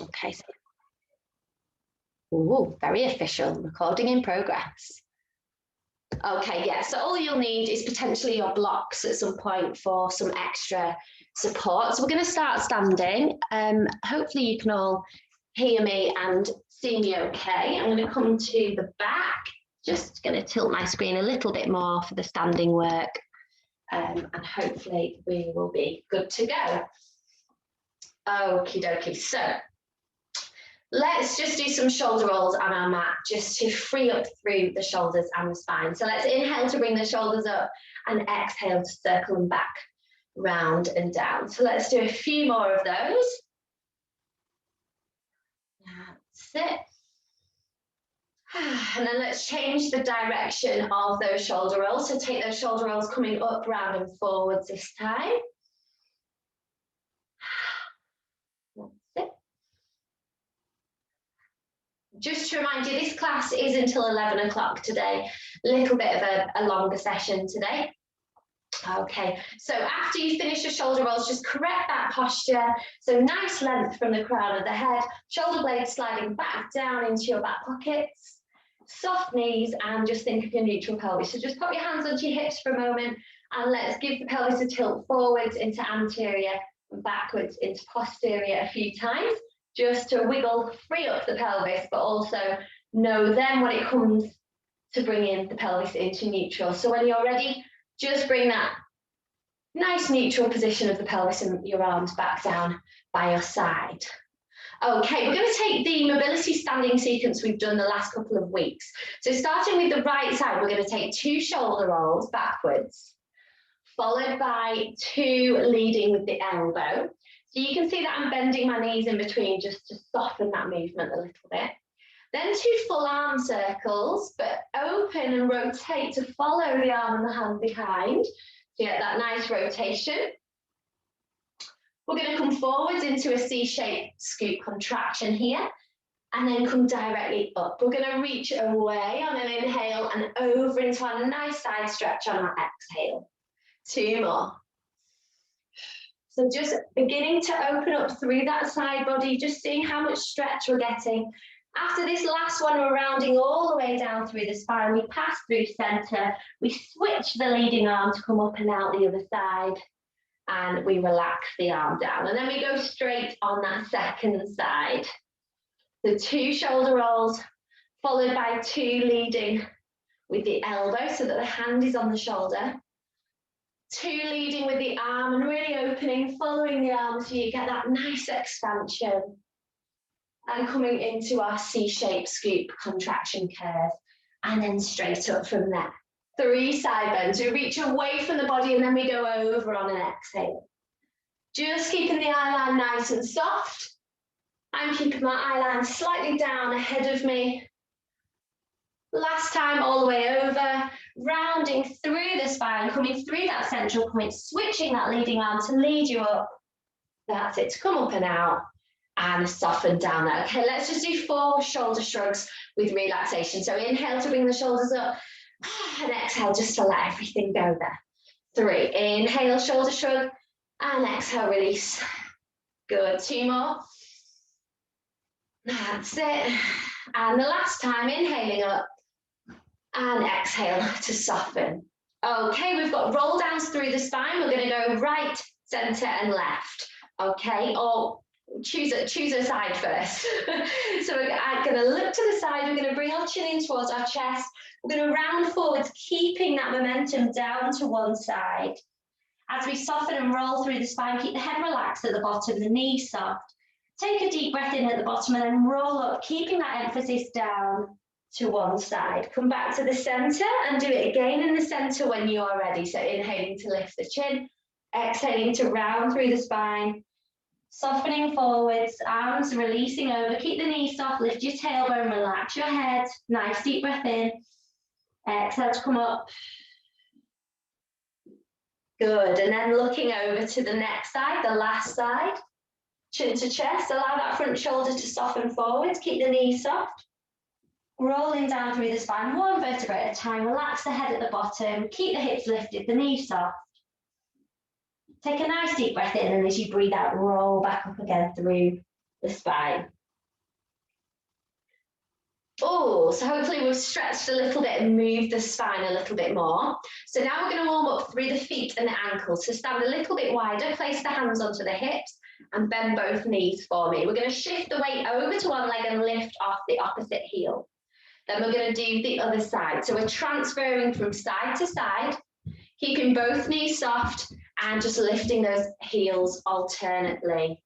Okay. Ooh, very official, recording in progress. Okay, yeah, so all you'll need is potentially your blocks at some point for some extra support. So we're going to start standing. Hopefully you can all hear me and see me okay. I'm going to come to the back, just going to tilt my screen a little bit more for the standing work, and hopefully we will be good to go. Okie dokie, so let's just do some shoulder rolls on our mat just to free up through the shoulders and the spine. So let's inhale to bring the shoulders up and exhale to circle them back, round and down. So let's do a few more of those. That's it. And then let's change the direction of those shoulder rolls. So take those shoulder rolls coming up, round and forwards this time. Just to remind you, this class is until 11 o'clock today. A little bit of a longer session today. Okay, so after you finish your shoulder rolls, just correct that posture. So nice length from the crown of the head, shoulder blades sliding back down into your back pockets, soft knees, and just think of your neutral pelvis. So just put your hands onto your hips for a moment, and let's give the pelvis a tilt forwards into anterior and backwards into posterior a few times, just to wiggle, free up the pelvis, but also know then when it comes to bringing the pelvis into neutral. So when you're ready, just bring that nice neutral position of the pelvis and your arms back down by your side. Okay, we're going to take the mobility standing sequence we've done the last couple of weeks. So starting with the right side, we're going to take 2 shoulder rolls backwards, followed by 2 leading with the elbow. So you can see that I'm bending my knees in between just to soften that movement a little bit. Then 2 full arm circles, but open and rotate to follow the arm and the hand behind to get that nice rotation. We're going to come forwards into a C-shaped scoop contraction here, and then come directly up. We're going to reach away on an inhale and over into our nice side stretch on our exhale. 2 more. So just beginning to open up through that side body, just seeing how much stretch we're getting. After this last one, we're rounding all the way down through the spine. We pass through center. We switch the leading arm to come up and out the other side. And we relax the arm down. And then we go straight on that second side. So 2 shoulder rolls, followed by 2 leading with the elbow so that the hand is on the shoulder. 2 leading with the arm and really opening, following the arm so you get that nice expansion. And coming into our C-shaped scoop contraction curve. And then straight up from there. 3 side bends. We reach away from the body and then we go over on an exhale. Just keeping the eye line nice and soft. I'm keeping my eye line slightly down ahead of me. Last time, all the way over, rounding through the spine, coming through that central point, switching that leading arm to lead you up. That's it, to come up and out and soften down there. Okay, let's just do 4 shoulder shrugs with relaxation. So inhale to bring the shoulders up, and exhale just to let everything go there. 3, inhale, shoulder shrug, and exhale, release. Good, 2 more. That's it. And the last time, inhaling up, and exhale to soften. Okay, we've got roll downs through the spine. We're going to go right, center, and left. Okay, or choose a side first. So we're going to look to the side. We're going to bring our chin in towards our chest. We're going to round forwards, keeping that momentum down to one side. As we soften and roll through the spine, keep the head relaxed at the bottom, the knees soft. Take a deep breath in at the bottom and then roll up, keeping that emphasis down to one side. Come back to the center and do it again in the center when you are ready. So inhaling to lift the chin, exhaling to round through the spine, softening forwards, arms releasing over. Keep the knees soft, lift your tailbone, relax your head. Nice deep breath in. Exhale to come up. Good, and then looking over to the next side, the last side. Chin to chest, allow that front shoulder to soften forwards. Keep the knees soft. Rolling down through the spine, 1 vertebrae at a time. Relax the head at the bottom. Keep the hips lifted, the knees soft. Take a nice deep breath in, and as you breathe out, roll back up again through the spine. Oh, so hopefully we've stretched a little bit and moved the spine a little bit more. So now we're going to warm up through the feet and the ankles. So stand a little bit wider, place the hands onto the hips and bend both knees for me. We're going to shift the weight over to one leg and lift off the opposite heel. Then we're going to do the other side. So we're transferring from side to side, keeping both knees soft and just lifting those heels alternately.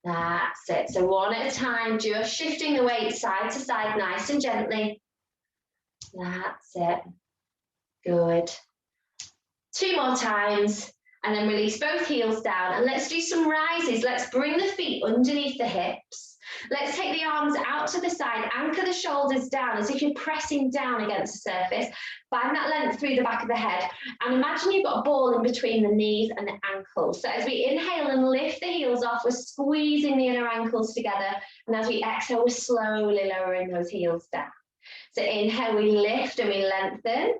That's it. So one at a time, just shifting the weight side to side, nice and gently. That's it. Good. 2 more times, and then release both heels down. And let's do some rises. Let's bring the feet underneath the hips. Let's take the arms out to the side, anchor the shoulders down as if you're pressing down against the surface. Find that length through the back of the head. And imagine you've got a ball in between the knees and the ankles. So as we inhale and lift the heels off, we're squeezing the inner ankles together. And as we exhale, we're slowly lowering those heels down. So inhale, we lift and we lengthen.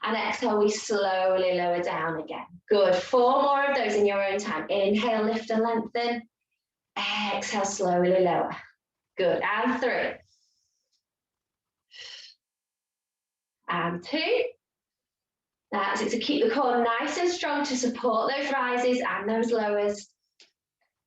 And exhale, we slowly lower down again. Good. 4 more of those in your own time. Inhale, lift and lengthen. Exhale, slowly lower. Good. And 3. And 2. That's it. So keep the core nice and strong to support those rises and those lowers.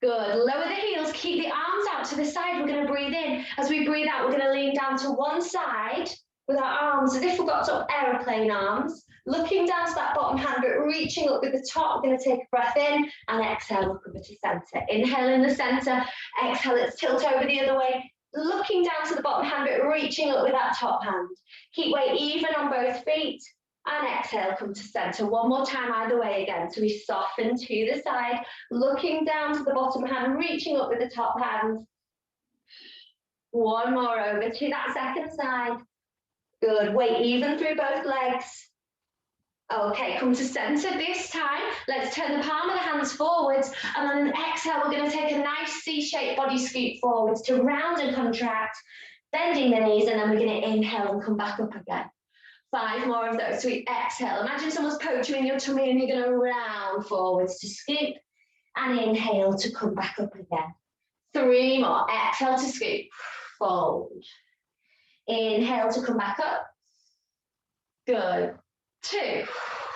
Good. Lower the heels. Keep the arms out to the side. We're going to breathe in. As we breathe out, we're going to lean down to one side with our arms as if we've got sort of aeroplane arms. Looking down to that bottom hand, but reaching up with the top. We're going to take a breath in and exhale, look over to centre. Inhale in the centre. Exhale, let's tilt over the other way. Looking down to the bottom hand, but reaching up with that top hand. Keep weight even on both feet. And exhale, come to centre. One more time either way again. So we soften to the side. Looking down to the bottom hand, reaching up with the top hand. One more over to that second side. Good. Weight even through both legs. Okay, come to centre this time. Let's turn the palm of the hands forwards, and on an exhale, we're going to take a nice C-shaped body scoot forwards to round and contract, bending the knees, and then we're going to inhale and come back up again. 5 more of those. So we exhale. Imagine someone's poked you in your tummy, and you're going to round forwards to scoop, and inhale to come back up again. 3 more. Exhale to scoop, fold. Inhale to come back up. Good. 2.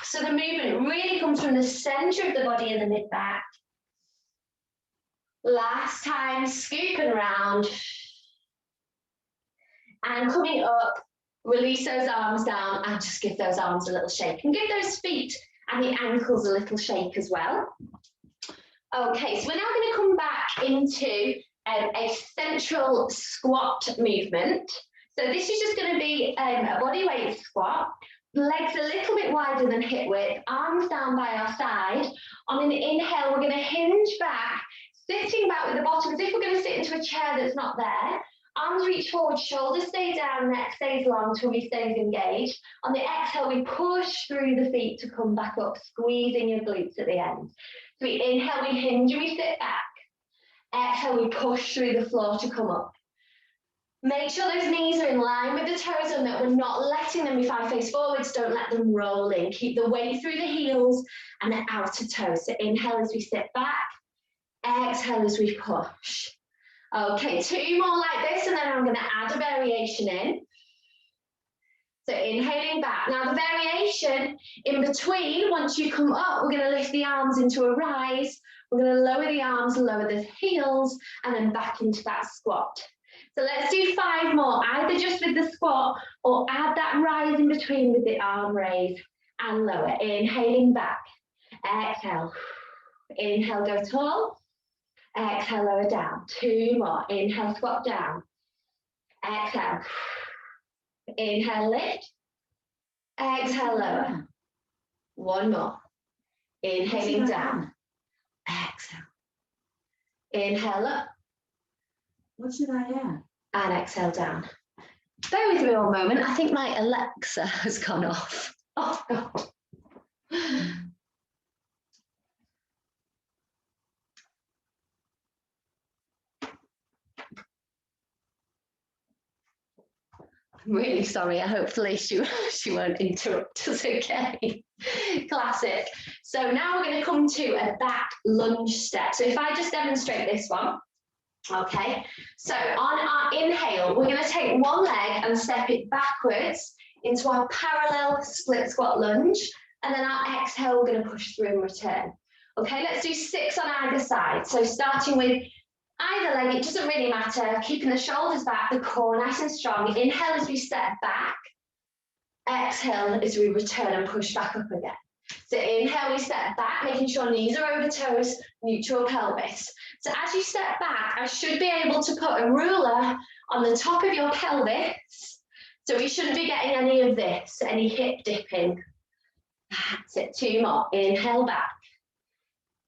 So the movement really comes from the center of the body and the mid-back. Last time, scoop and round. And coming up, release those arms down and just give those arms a little shake. And give those feet and the ankles a little shake as well. Okay, so we're now going to come back into a central squat movement. So this is just going to be a body weight squat. Legs a little bit wider than hip width, arms down by our side. On an inhale, we're going to hinge back, sitting back with the bottom as if we're going to sit into a chair that's not there. Arms reach forward, shoulders stay down, neck stays long, tummy stays engaged. On the exhale, we push through the feet to come back up, squeezing your glutes at the end. So we inhale, we hinge, and we sit back. Exhale, we push through the floor to come up. Make sure those knees are in line with the toes and that we're not letting them be 5 face forwards. Don't let them roll in. Keep the weight through the heels and the outer toes. So inhale as we sit back. Exhale as we push. Okay, 2 more like this, and then I'm going to add a variation in. So inhaling back. Now the variation in between, once you come up, we're going to lift the arms into a rise. We're going to lower the arms, lower the heels, and then back into that squat. So let's do 5 more, either just with the squat or add that rise in between with the arm raise and lower. Inhaling back. Exhale. Inhale, go tall. Exhale, lower down. 2 more. Inhale, squat down. Exhale. Inhale, lift. Exhale, lower. 1 more. Inhaling down. Exhale. Inhale up. What should I add? And exhale down. Bear with me one moment. I think my Alexa has gone off. Oh, God. I'm really sorry. Hopefully she won't interrupt us again. Classic. So now we're going to come to a back lunge step. So if I just demonstrate this one. Okay, so on our inhale, we're going to take one leg and step it backwards into our parallel split squat lunge. And then our exhale, we're going to push through and return. Okay, let's do 6 on either side. So starting with either leg, it doesn't really matter, keeping the shoulders back, the core nice and strong. Inhale as we step back. Exhale as we return and push back up again. So inhale, we step back, making sure knees are over toes, neutral pelvis. So as you step back, I should be able to put a ruler on the top of your pelvis. So we shouldn't be getting any of this, any hip dipping. That's it, 2 more. Inhale back.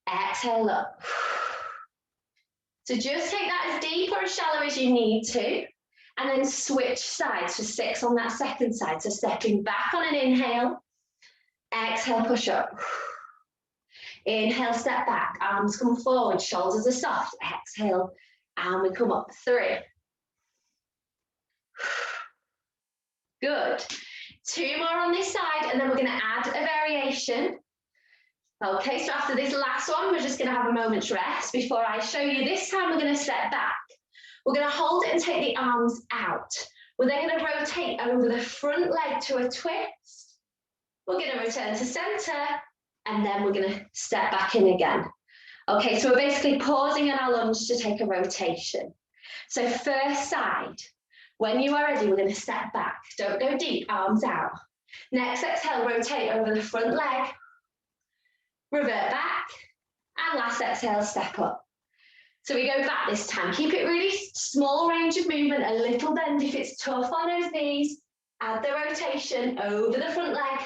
Exhale up. So just take that as deep or as shallow as you need to. And then switch sides for 6 on that second side. So stepping back on an inhale. Exhale, push up. Inhale, step back. Arms come forward, shoulders are soft. Exhale, and we come up. 3. Good. 2 more on this side, and then we're going to add a variation. Okay, so after this last one, we're just going to have a moment's rest before I show you. This time, we're going to step back. We're going to hold it and take the arms out. We're then going to rotate over the front leg to a twist. We're going to return to center, and then we're going to step back in again. Okay, so we're basically pausing in our lunge to take a rotation. So first side, when you are ready, we're going to step back. Don't go deep, arms out. Next exhale, rotate over the front leg. Revert back, and last exhale, step up. So we go back this time. Keep it really small range of movement, a little bend if it's tough on those knees. Add the rotation over the front leg.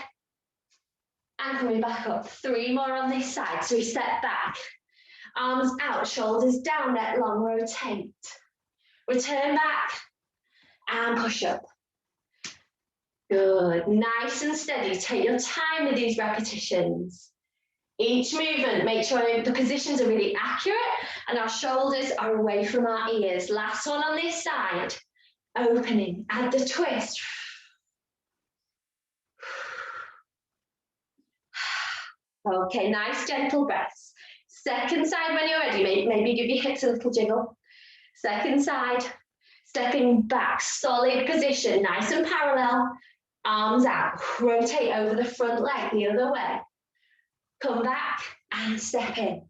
And coming back up. 3 more on this side. So we step back. Arms out, shoulders down, neck long, rotate. Return back and push up. Good. Nice and steady. Take your time with these repetitions. Each movement, make sure the positions are really accurate and our shoulders are away from our ears. Last one on this side. Opening. Add the twist. Okay, nice gentle breaths. Second side when you're ready, maybe give your hips a little jiggle. Second side, stepping back, solid position, nice and parallel. Arms out, rotate over the front leg the other way. Come back and step in.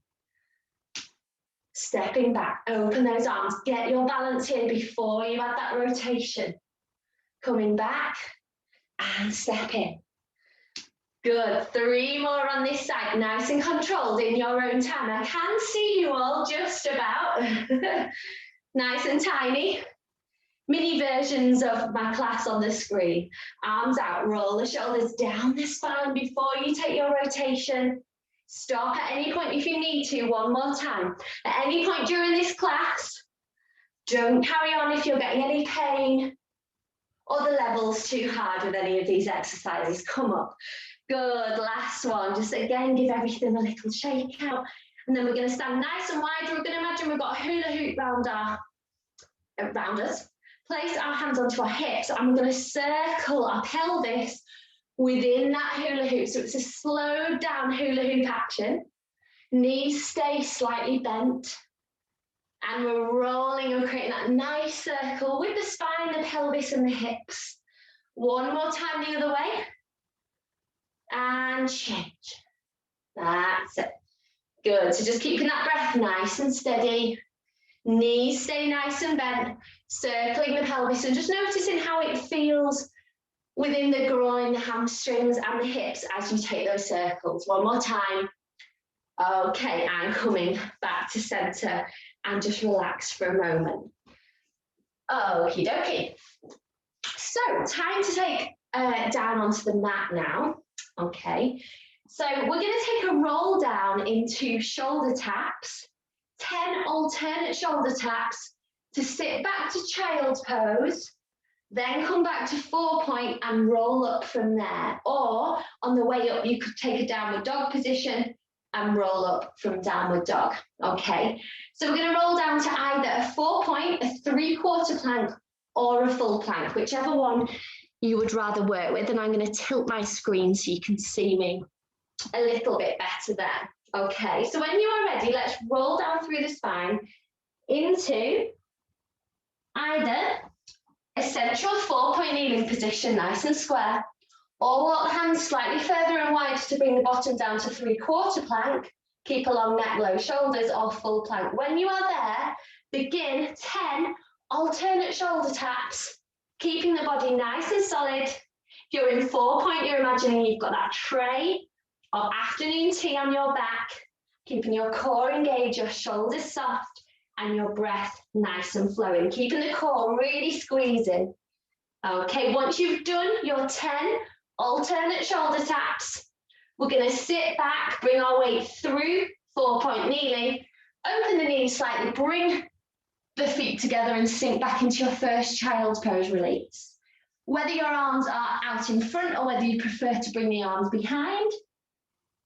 Stepping back, open those arms, get your balance here before you add that rotation. Coming back and step in. Good. 3 more on this side. Nice and controlled in your own time. I can see you all just about. Nice and tiny. Mini versions of my class on the screen. Arms out. Roll the shoulders down the spine before you take your rotation. Stop at any point if you need to. 1 more time. At any point during this class, don't carry on if you're getting any pain or the level's too hard with any of these exercises. Come up. Good, last one. Just again, give everything a little shake out. And then we're going to stand nice and wide. We're going to imagine we've got a hula hoop around us. Place our hands onto our hips and we're going to circle our pelvis within that hula hoop. So it's a slowed down hula hoop action. Knees stay slightly bent. And we're rolling and creating that nice circle with the spine, the pelvis and the hips. 1 more time the other way. And change. That's it. Good. So just keeping that breath nice and steady. Knees stay nice and bent. Circling the pelvis and just noticing how it feels within the groin, the hamstrings and the hips as you take those circles. 1 more time. Okay, and coming back to center and just relax for a moment. Okie dokie. So time to take down onto the mat now. Okay, so we're going to take a roll down into shoulder taps, 10 alternate shoulder taps to sit back to child's pose, then come back to 4-point and roll up from there. Or on the way up, you could take a downward dog position and roll up from downward dog. Okay, so we're going to roll down to either a 4-point, a 3/4 plank, or a full plank, whichever one you would rather work with. And I'm going to tilt my screen so you can see me a little bit better there. Okay, so when you are ready, let's roll down through the spine, into either a central 4-point kneeling position, nice and square, or walk the hands slightly further and wider to bring the bottom down to 3/4 plank. Keep a long neck, low shoulders, or full plank. When you are there, begin 10 alternate shoulder taps, keeping the body nice and solid. If you're in 4-point, you're imagining you've got that tray of afternoon tea on your back, keeping your core engaged, your shoulders soft, and your breath nice and flowing, keeping the core really squeezing. Okay, once you've done your 10 alternate shoulder taps, we're going to sit back, bring our weight through 4-point kneeling, open the knees slightly, bring the feet together and sink back into your first child's pose release. Whether your arms are out in front or whether you prefer to bring the arms behind,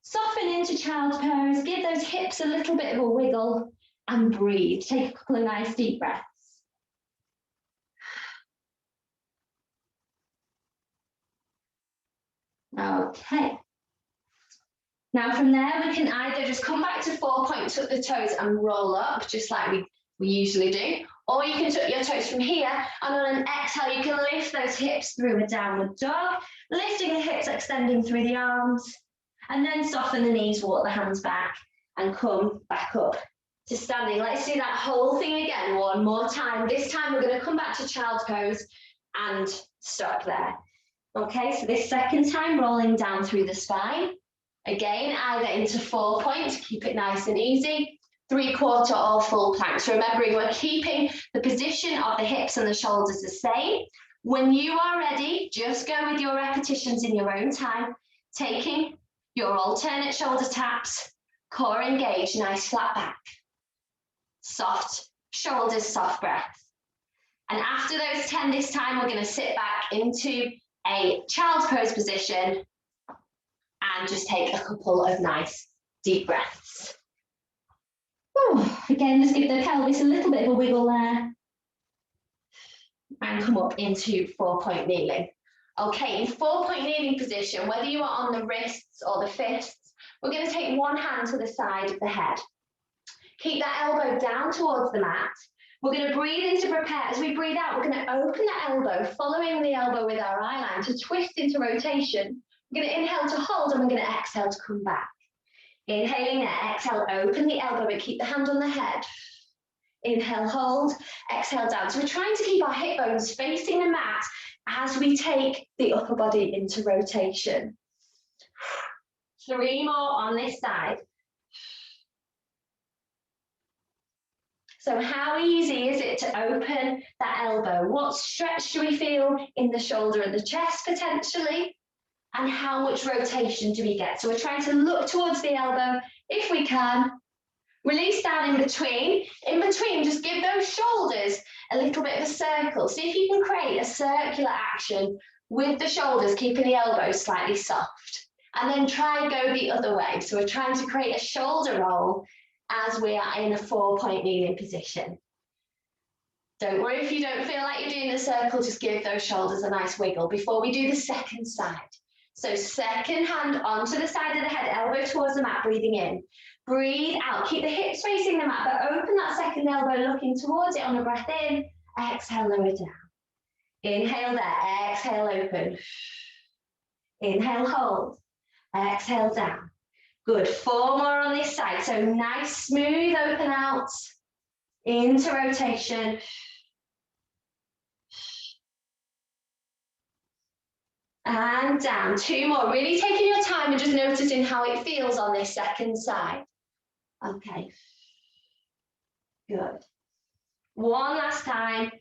soften into child's pose, give those hips a little bit of a wiggle and breathe. Take a couple of nice deep breaths. Okay. Now from there, we can either just come back to 4-point, tuck the toes and roll up, just like we usually do, or you can tuck your toes from here, and on an exhale, you can lift those hips through a downward dog, lifting the hips, extending through the arms, and then soften the knees, walk the hands back, and come back up to standing. Let's do that whole thing again, one more time. This time, we're going to come back to child's pose and stop there. Okay, so this second time, rolling down through the spine. Again, either into 4-point, keep it nice and easy, 3/4 or full planks. Remembering we're keeping the position of the hips and the shoulders the same. When you are ready, just go with your repetitions in your own time, taking your alternate shoulder taps, core engaged, nice flat back, soft shoulders, soft breath. And after those 10 this time, we're going to sit back into a child's pose position and just take a couple of nice deep breaths. Whew. Again, just give the pelvis a little bit of a wiggle there. And come up into 4-point kneeling. Okay, in 4-point kneeling position, whether you are on the wrists or the fists, we're going to take one hand to the side of the head. Keep that elbow down towards the mat. We're going to breathe in to prepare. As we breathe out, we're going to open the elbow, following the elbow with our eye line to twist into rotation. We're going to inhale to hold, and we're going to exhale to come back. Inhaling there, exhale, open the elbow, but keep the hand on the head. Inhale, hold, exhale down. So we're trying to keep our hip bones facing the mat as we take the upper body into rotation. 3 more on this side. So how easy is it to open that elbow? What stretch do we feel in the shoulder and the chest potentially? And how much rotation do we get? So we're trying to look towards the elbow if we can. Release down in between. In between, just give those shoulders a little bit of a circle. See if you can create a circular action with the shoulders, keeping the elbows slightly soft. And then try go the other way. So we're trying to create a shoulder roll as we are in a 4-point kneeling position. Don't worry if you don't feel like you're doing the circle, just give those shoulders a nice wiggle before we do the second side. So second hand onto the side of the head, elbow towards the mat, breathing in. Breathe out, keep the hips facing the mat, but open that second elbow, looking towards it on a breath in. Exhale, lower down. Inhale there, exhale, open. Inhale, hold. Exhale, down. Good, 4 more on this side. So nice, smooth open out into rotation. And down, 2 more. Really taking your time and just noticing how it feels on this second side. Okay. Good. 1 last time.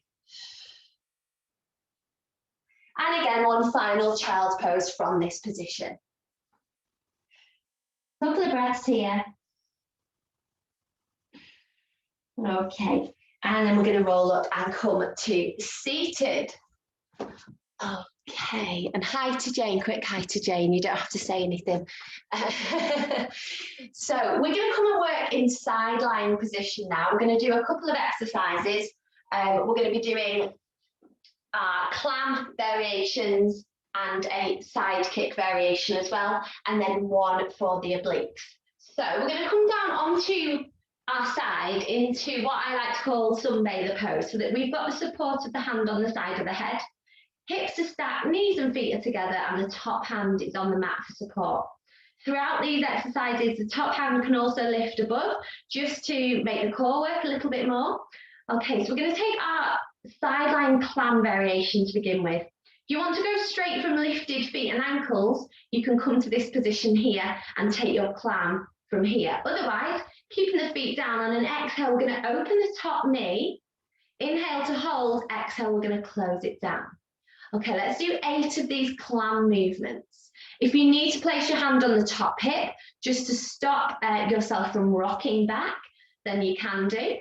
And again, 1 final child's pose from this position. Couple of breaths here. Okay. And then we're going to roll up and come to seated. Okay, and hi to Jane, quick hi to Jane, you don't have to say anything. So we're going to come and work in side lying position now. We're going to do a couple of exercises. We're going to be doing clam variations and a side kick variation as well, and then 1 for the obliques. So we're going to come down onto our side into what I like to call sunbather pose, so that we've got the support of the hand on the side of the head. Hips are stacked, knees and feet are together, and the top hand is on the mat for support. Throughout these exercises, the top hand can also lift above, just to make the core work a little bit more. Okay, so we're going to take our sideline clam variation to begin with. If you want to go straight from lifted feet and ankles, you can come to this position here and take your clam from here. Otherwise, keeping the feet down, on an exhale, we're going to open the top knee. Inhale to hold, exhale, we're going to close it down. Okay, let's do 8 of these clam movements. If you need to place your hand on the top hip, just to stop yourself from rocking back, then you can do.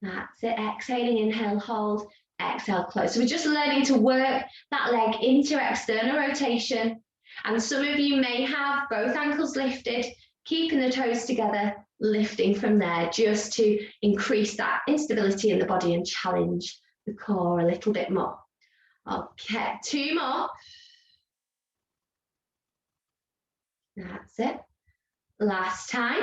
That's it, exhaling, inhale, hold, exhale, close. So we're just learning to work that leg into external rotation. And some of you may have both ankles lifted, keeping the toes together, lifting from there, just to increase that instability in the body and challenge the core a little bit more. Okay, 2 more. That's it. Last time.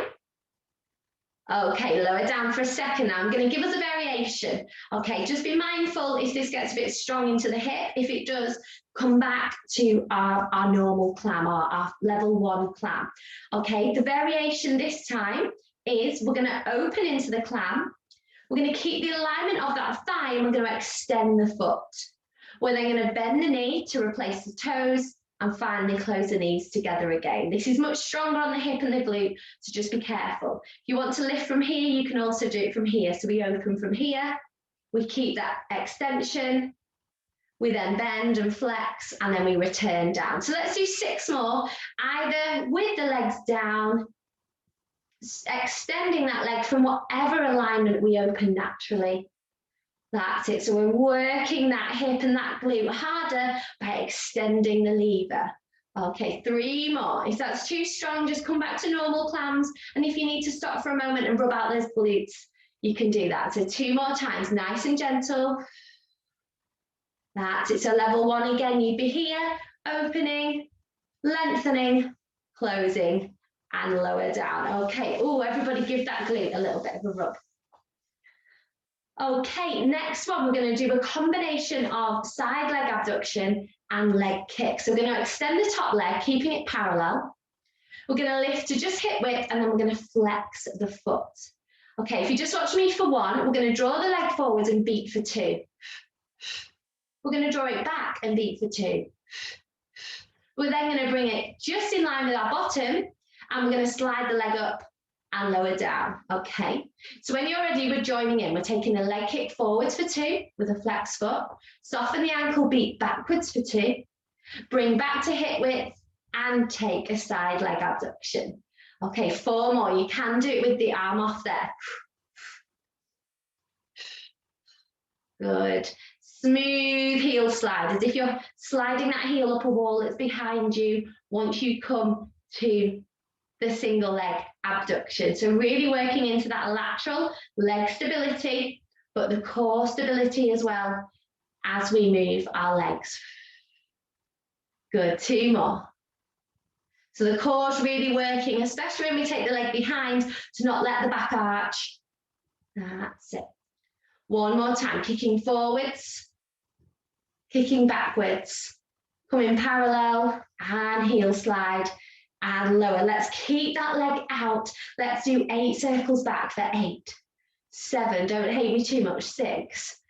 Okay, lower down for a second now. I'm going to give us a variation. Okay, just be mindful if this gets a bit strong into the hip. If it does, come back to our normal clam, our level 1 clam. Okay, the variation this time is we're going to open into the clam. We're going to keep the alignment of that thigh and we're going to extend the foot. We're then going to bend the knee to replace the toes and finally close the knees together again. This is much stronger on the hip and the glute, so just be careful. If you want to lift from here, you can also do it from here. So we open from here, we keep that extension, we then bend and flex, and then we return down. So let's do 6 more, either with the legs down, extending that leg from whatever alignment we open naturally. That's it. So we're working that hip and that glute harder by extending the lever. Okay, 3 more. If that's too strong, just come back to normal clams. And if you need to stop for a moment and rub out those glutes, you can do that. So 2 more times, nice and gentle. That's it. So level 1 again, you'd be here, opening, lengthening, closing, and lower down. Okay. Oh, everybody give that glute a little bit of a rub. Okay, next one, we're going to do a combination of side leg abduction and leg kick. So we're going to extend the top leg, keeping it parallel. We're going to lift to just hip width, and then we're going to flex the foot. Okay, if you just watch me for 1, we're going to draw the leg forwards and beat for 2. We're going to draw it back and beat for 2. We're then going to bring it just in line with our bottom, and we're going to slide the leg up and lower down. Okay, so when you're ready, we're joining in. We're taking the leg kick forwards for 2 with a flex foot, soften the ankle, beat backwards for 2, bring back to hip width, and take a side leg abduction. Okay, 4 more. You can do it with the arm off there. Good. Smooth heel slide, as if you're sliding that heel up a wall that's behind you once you come to the single leg abduction. So really working into that lateral leg stability, but the core stability as well as we move our legs. Good, 2 more. So the core's really working, especially when we take the leg behind, to not let the back arch. That's it. 1 more time, kicking forwards, kicking backwards, coming parallel and heel slide. And lower. Let's keep that leg out. Let's do 8 circles back for 8, 7, don't hate me too much, 6,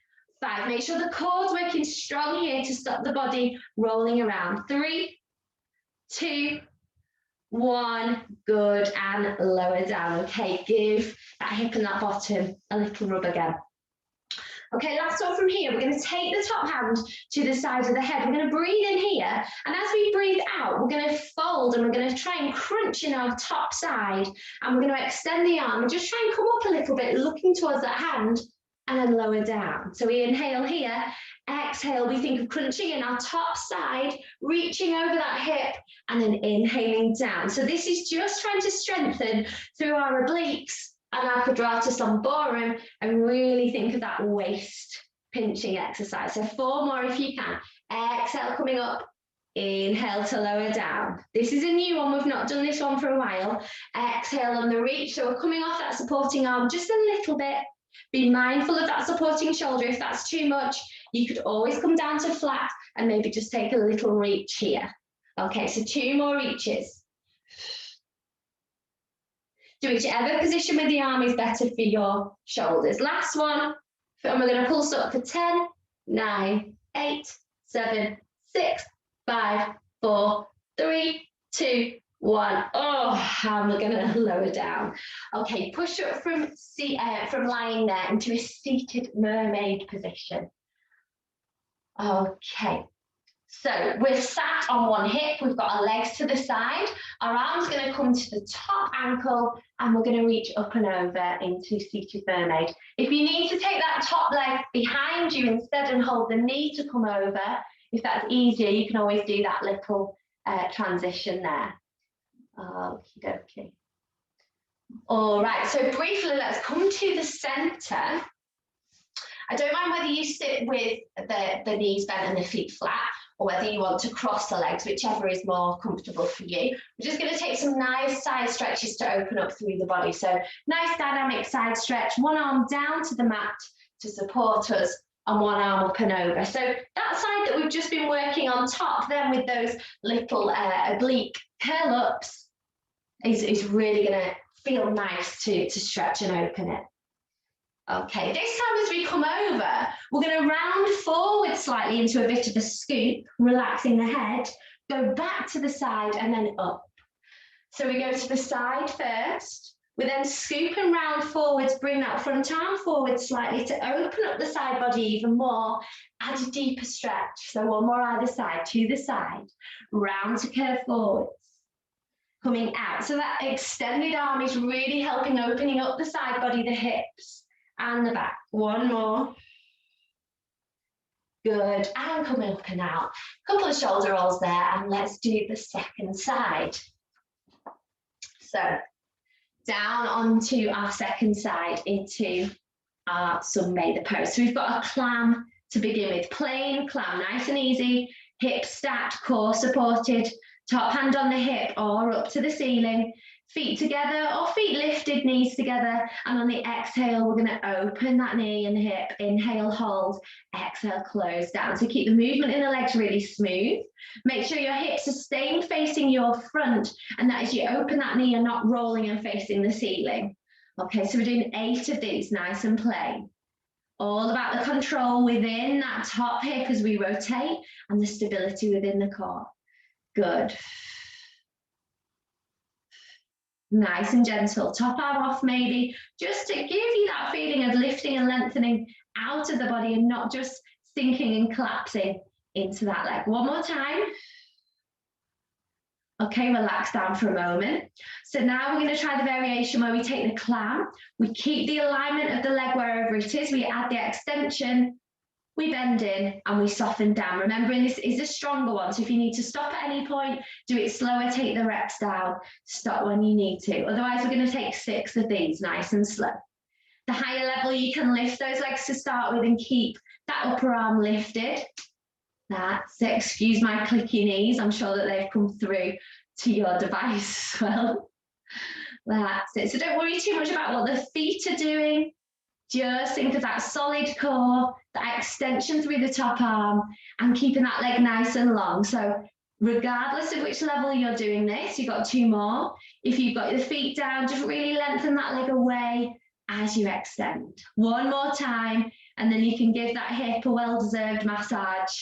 5. Make sure the core's working strong here to stop the body rolling around. 3, 2, 1. Good, and lower down. Okay, give that hip and that bottom a little rub again. Okay, last one from here. We're going to take the top hand to the side of the head. We're going to breathe in here. And as we breathe out, we're going to fold and we're going to try and crunch in our top side. And we're going to extend the arm and just try and come up a little bit, looking towards that hand, and then lower down. So we inhale here, exhale. We think of crunching in our top side, reaching over that hip, and then inhaling down. So this is just trying to strengthen through our obliques and our quadratus lumborum, and really think of that waist pinching exercise. So 4 more if you can. Exhale, coming up, Inhale to lower down. This is a new one. We've not done this one for a while. Exhale on the reach. So we're coming off that supporting arm just a little bit. Be mindful of that supporting shoulder. If that's too much, you could always come down to flat and maybe just take a little reach here. Okay, so 2 more reaches. Do whichever position with the arm is better for your shoulders. Last one. And we're going to pulse up for 10, 9, 8, 7, 6, 5, 4, 3, 2, 1. Oh, and we're going to lower down. Okay, push up from lying there into a seated mermaid position. Okay, so we're sat on one hip. We've got our legs to the side. Our arms going to come to the top ankle, and we're going to reach up and over into seated mermaid. If you need to take that top leg behind you instead and hold the knee to come over, if that's easier, you can always do that little transition there. Okie dokie. All right, so briefly, let's come to the center. I don't mind whether you sit with the knees bent and the feet flat, or whether you want to cross the legs, whichever is more comfortable for you. We're just going to take some nice side stretches to open up through the body. So nice dynamic side stretch, one arm down to the mat to support us, and one arm up and over. So that side that we've just been working on top then with those little oblique curl ups is really going to feel nice to stretch and open it. Okay, this time as we come over, we're going to round forward slightly into a bit of a scoop, relaxing the head, go back to the side and then up. So we go to the side first, we then scoop and round forwards, bring that front arm forward slightly to open up the side body even more, add a deeper stretch. So one more either side, to the side, round to curve forwards, coming out. So that extended arm is really helping opening up the side body, the hips, and the back. One more. Good. And coming up and out. Couple of shoulder rolls there, and let's do the second side. So down onto our second side into our sunbather pose. So we've got a clam to begin with. Plain clam, nice and easy. Hips stacked, core supported. Top hand on the hip or up to the ceiling. Feet together or feet lifted, knees together, and on the exhale we're going to open that knee and hip. Inhale, hold, exhale, close down. So keep the movement in the legs really smooth. Make sure your hips are staying facing your front, and that as you open that knee, you're not rolling and facing the ceiling. Okay, so we're doing 8 of these, nice and plain. All about the control within that top hip as we rotate, and the stability within the core. Good. Nice and gentle, top arm off maybe, just to give you that feeling of lifting and lengthening out of the body and not just sinking and collapsing into that leg. One more time. Okay, relax down for a moment. So now we're going to try the variation where we take the clam, we keep the alignment of the leg wherever it is, we add the extension, we bend in and we soften down. Remembering this is a stronger one, so if you need to stop at any point, do it slower, take the reps down, stop when you need to. Otherwise, we're going to take 6 of these, nice and slow. The higher level, you can lift those legs to start with and keep that upper arm lifted. That's it. Excuse my clicky knees. I'm sure that they've come through to your device as well. That's it. So don't worry too much about what the feet are doing. Just think of that solid core, that extension through the top arm, and keeping that leg nice and long. So regardless of which level you're doing this, you've got 2 more. If you've got your feet down, just really lengthen that leg away as you extend. One more time, and then you can give that hip a well-deserved massage.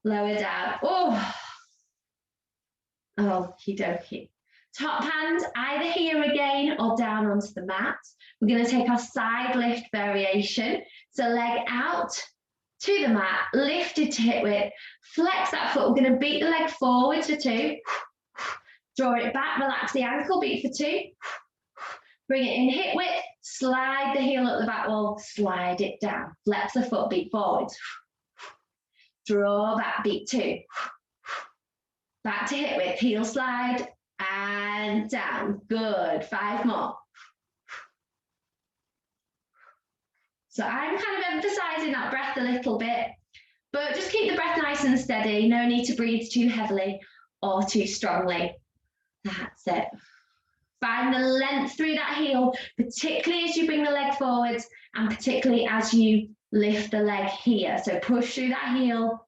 Lower down. Oh, okie dokie. Top hand either here again or down onto the mat. We're going to take our side lift variation. So leg out to the mat, lifted to hip width, flex that foot. We're going to beat the leg forward for 2. Draw it back, relax the ankle, beat for 2. Bring it in hip width, slide the heel up the back wall, slide it down. Flex the foot, beat forward. Draw back, beat 2. Back to hip width, heel slide, and down. Good. 5 more. So I'm kind of emphasizing that breath a little bit, But just keep the breath nice and steady. No need to breathe too heavily or too strongly. That's it. Find the length through that heel, particularly as you bring the leg forwards and particularly as you lift the leg here. So push through that heel.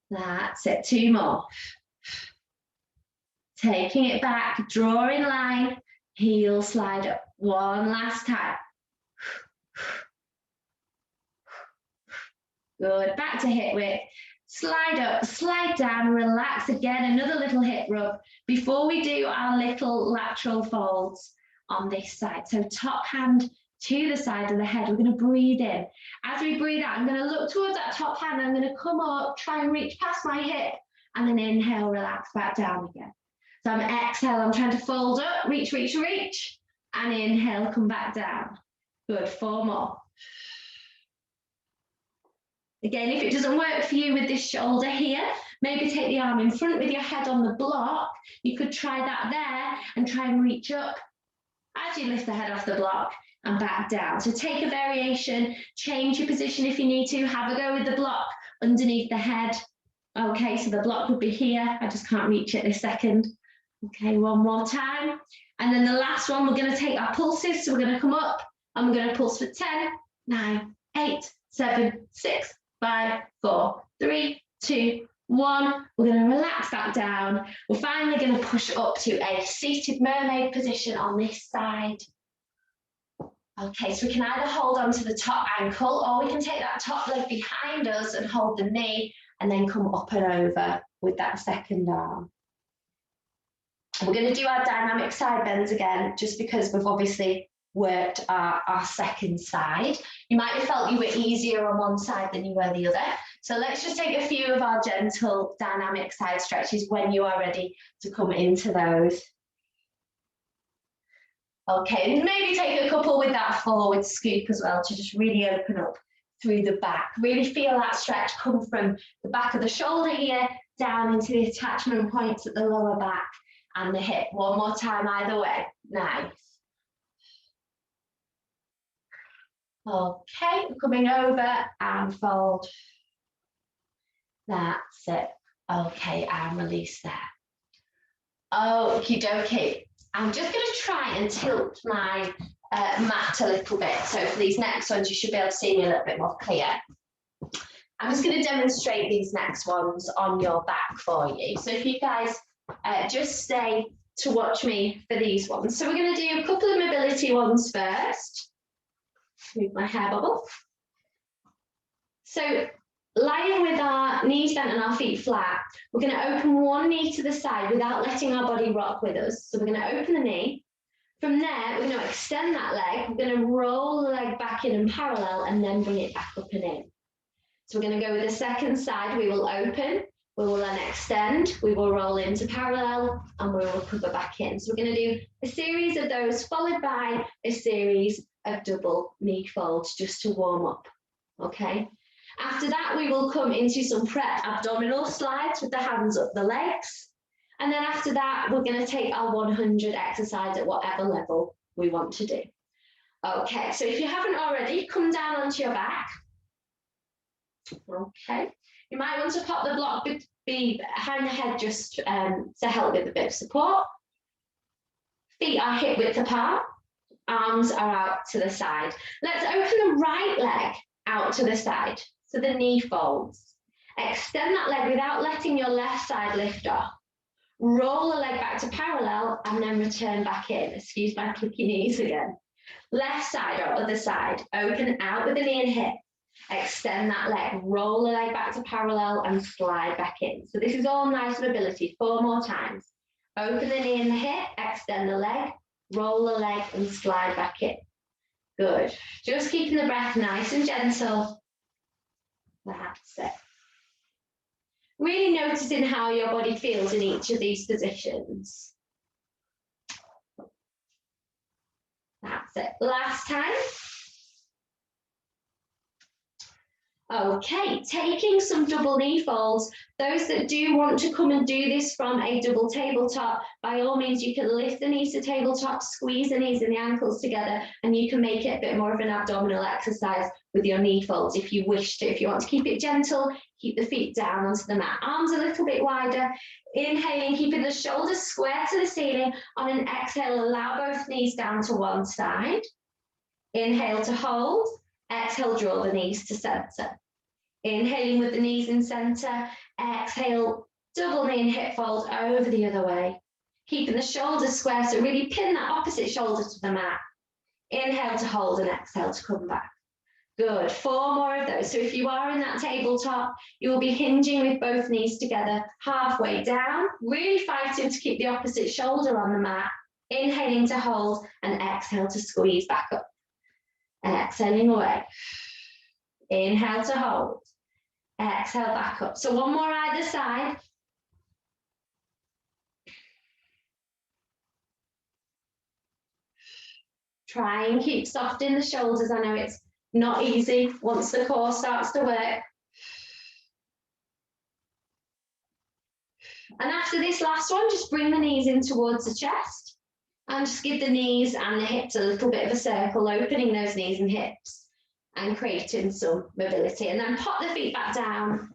That's it. 2 more. Taking it back, draw in line, heel slide up. 1 last time. Good, back to hip width. Slide up, slide down, relax again, another little hip rub before we do our little lateral folds on this side. So top hand to the side of the head, we're going to breathe in. As we breathe out, I'm going to look towards that top hand, I'm going to come up, try and reach past my hip, and then inhale, relax back down again. So I'm exhale, I'm trying to fold up, reach, reach, reach, and inhale, come back down. Good, 4 more. Again, if it doesn't work for you with this shoulder here, maybe take the arm in front with your head on the block. You could try that there and try and reach up as you lift the head off the block and back down. So take a variation, change your position if you need to, have a go with the block underneath the head. Okay, so the block would be here. I just can't reach it this second. Okay, 1 more time. And then the last one, we're going to take our pulses. So we're going to come up and we're going to pulse for 10, 9, 8, 7, 6, 5, 4, 3, 2, 1. We're going to relax that down. We're finally going to push up to a seated mermaid position on this side. Okay, so we can either hold on to the top ankle or we can take that top leg behind us and hold the knee and then come up and over with that second arm. We're going to do our dynamic side bends again, just because we've obviously worked our second side. You might have felt you were easier on one side than you were the other. So let's just take a few of our gentle dynamic side stretches when you are ready to come into those. Okay, and maybe take a couple with that forward scoop as well to just really open up through the back. Really feel that stretch come from the back of the shoulder here down into the attachment points at the lower back and the hip. 1 more time either way. Nice. Okay, coming over and fold. That's it. Okay, and release there. Okie dokie. I'm just going to try and tilt my mat a little bit. So for these next ones, you should be able to see me a little bit more clear. I'm just going to demonstrate these next ones on your back for you. So if you guys just stay to watch me for these ones. So we're going to do a couple of mobility ones first. Move my hair bubble. So lying with our knees bent and our feet flat, we're going to open one knee to the side without letting our body rock with us. So we're going to open the knee. From there, we're going to extend that leg. We're going to roll the leg back in and parallel and then bring it back up and in. So we're going to go with the second side. We will open, we will then extend, we will roll into parallel and we will cover back in. So we're going to do a series of those followed by a series of double knee folds just to warm up. Okay. After that, we will come into some prep abdominal slides with the hands up the legs. And then after that, we're going to take our 100 exercise at whatever level we want to do. Okay, so if you haven't already, come down onto your back. Okay, you might want to pop the block behind the head just to help with a bit of support. Feet are hip width apart, arms are out to the side. Let's open the right leg out to the side. So the knee folds. Extend that leg without letting your left side lift off. Roll the leg back to parallel and then return back in. Excuse my clicky knees again. Left side or other side. Open out with the knee and hip. Extend that leg. Roll the leg back to parallel and slide back in. So this is all nice mobility. 4 more times. Open the knee and the hip. Extend the leg. Roll the leg and slide back in. Good. Just keeping the breath nice and gentle. That's it. Really noticing how your body feels in each of these positions. That's it. Last time. Okay, taking some double knee folds. Those that do want to come and do this from a double tabletop, by all means, you can lift the knees to tabletop, squeeze the knees and the ankles together, and you can make it a bit more of an abdominal exercise with your knee folds if you wish to. If you want to keep it gentle, keep the feet down onto the mat. Arms a little bit wider. Inhaling, keeping the shoulders square to the ceiling. On an exhale, allow both knees down to one side. Inhale to hold. Exhale, draw the knees to center. Inhaling with the knees in center. Exhale, double knee and hip fold over the other way. Keeping the shoulders square, so really pin that opposite shoulder to the mat. Inhale to hold and exhale to come back. Good, 4 more of those. So if you are in that tabletop, you will be hinging with both knees together, halfway down, really fighting to keep the opposite shoulder on the mat. Inhaling to hold and exhale to squeeze back up. Exhaling away. Inhale to hold. Exhale back up. So 1 more either side. Try and keep soft in the shoulders. I know it's not easy once the core starts to work. And after this last one, just bring the knees in towards the chest and just give the knees and the hips a little bit of a circle, opening those knees and hips and creating some mobility. And then pop the feet back down.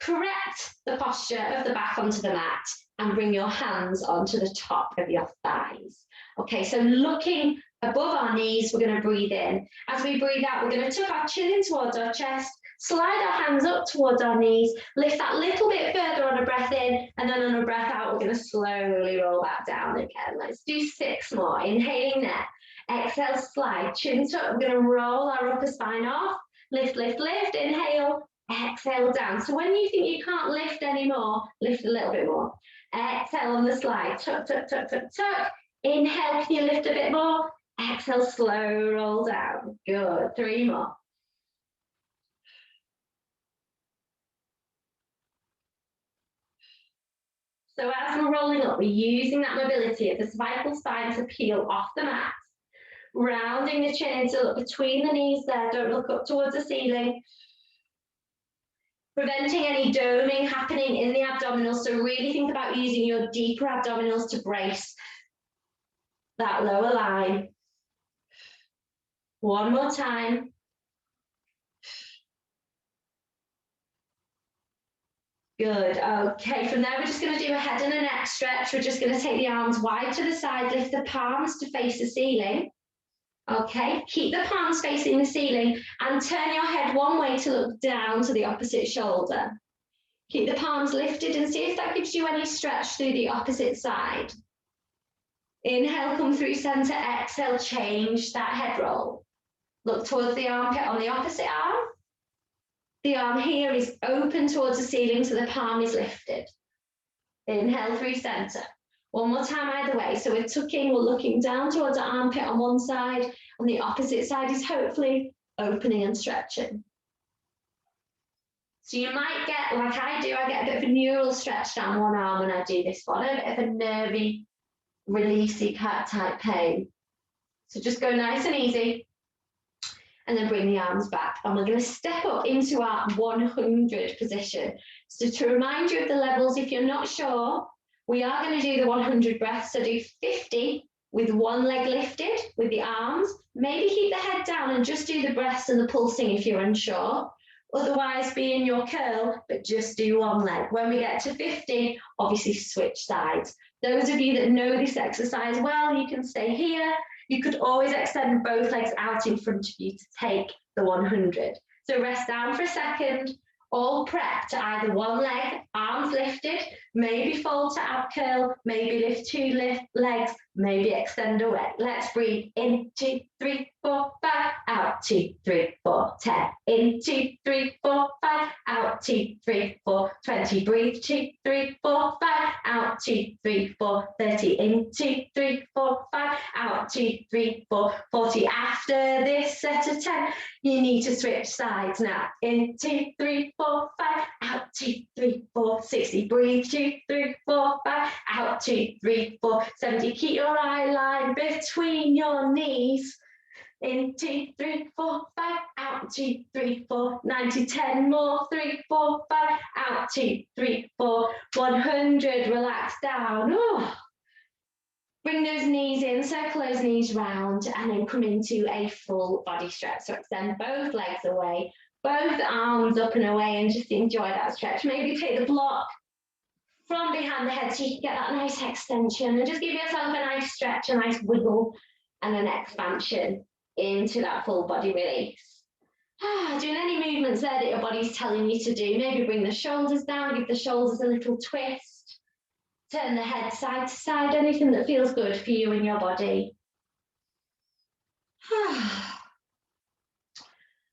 Correct the posture of the back onto the mat and bring your hands onto the top of your thighs. Okay, so looking above our knees, we're going to breathe in. As we breathe out, we're going to tuck our chin in towards our chest, slide our hands up towards our knees, lift that little bit further on a breath in, and then on a breath out, we're going to slowly roll back down again. Let's do 6 more. Inhaling there. Exhale, slide, chin tuck. We're going to roll our upper spine off. Lift, lift, lift. Inhale. Exhale down. So when you think you can't lift anymore, lift a little bit more. Exhale on the slide. Tuck, tuck, tuck, tuck, tuck. Inhale, can you lift a bit more? Exhale, slow roll down. Good. 3 more. So as we're rolling up, we're using that mobility of the cervical spine to peel off the mat. Rounding the chin to look between the knees there. Don't look up towards the ceiling. Preventing any doming happening in the abdominals. So really think about using your deeper abdominals to brace that lower line. 1 more time. Good. Okay, from there we're just going to do a head and a neck stretch. We're just going to take the arms wide to the side, lift the palms to face the ceiling. Okay, keep the palms facing the ceiling and turn your head one way to look down to the opposite shoulder. Keep the palms lifted and see if that gives you any stretch through the opposite side. Inhale, come through center. Exhale, change that head roll. Look towards the armpit on the opposite arm. The arm here is open towards the ceiling, so the palm is lifted. Inhale through center. 1 more time either way. So we're tucking, we're looking down towards the armpit on one side, and the opposite side is hopefully opening and stretching. So you might get, like I do, I get a bit of a neural stretch down one arm when I do this one, a bit of a nervy, releasey type pain. So just go nice and easy, and then bring the arms back. And we're going to step up into our 100 position. So to remind you of the levels, if you're not sure, we are going to do the 100 breaths. So do 50 with one leg lifted with the arms. Maybe keep the head down and just do the breaths and the pulsing if you're unsure. Otherwise, be in your curl, but just do one leg. When we get to 50, obviously switch sides. Those of you that know this exercise well, you can stay here. You could always extend both legs out in front of you to take the 100. So rest down for a second. All prep to either one leg, arms lifted, maybe fold to ab curl, maybe lift 2 legs, maybe extend away. Let's breathe in, 2, 3, 4, 5, out, 2, 3, 4, 10. In, 2, 3, 4, 5, out, 2, 3, 4, 20. Breathe, 2, 3, 4, 5, out, 2, 3, 4, 30. In, 2, 3, 4, 5, out, 2, 3, 4, 40. After this set of 10, you need to switch sides now. In, 2, 3, 4, 5, out, 2, 3, 4, 60. Breathe, 2, 3, 4, 5, out, 2, 3, 4, 70. Keep your eye line between your knees. In 2, 3, 4, 5, out 2, 3, 4, 90, 10 more, 3, 4, 5, out 2, 3, 4, 100, relax down. Oh. Bring those knees in, circle those knees round, and then come into a full body stretch. So extend both legs away, both arms up and away, and just enjoy that stretch. Maybe take the block from behind the head so you can get that nice extension, and just give yourself a nice stretch, a nice wiggle, and an expansion into that full body release. Doing any movements there that your body's telling you to do. Maybe bring the shoulders down, give the shoulders a little twist, turn the head side to side, anything that feels good for you and your body.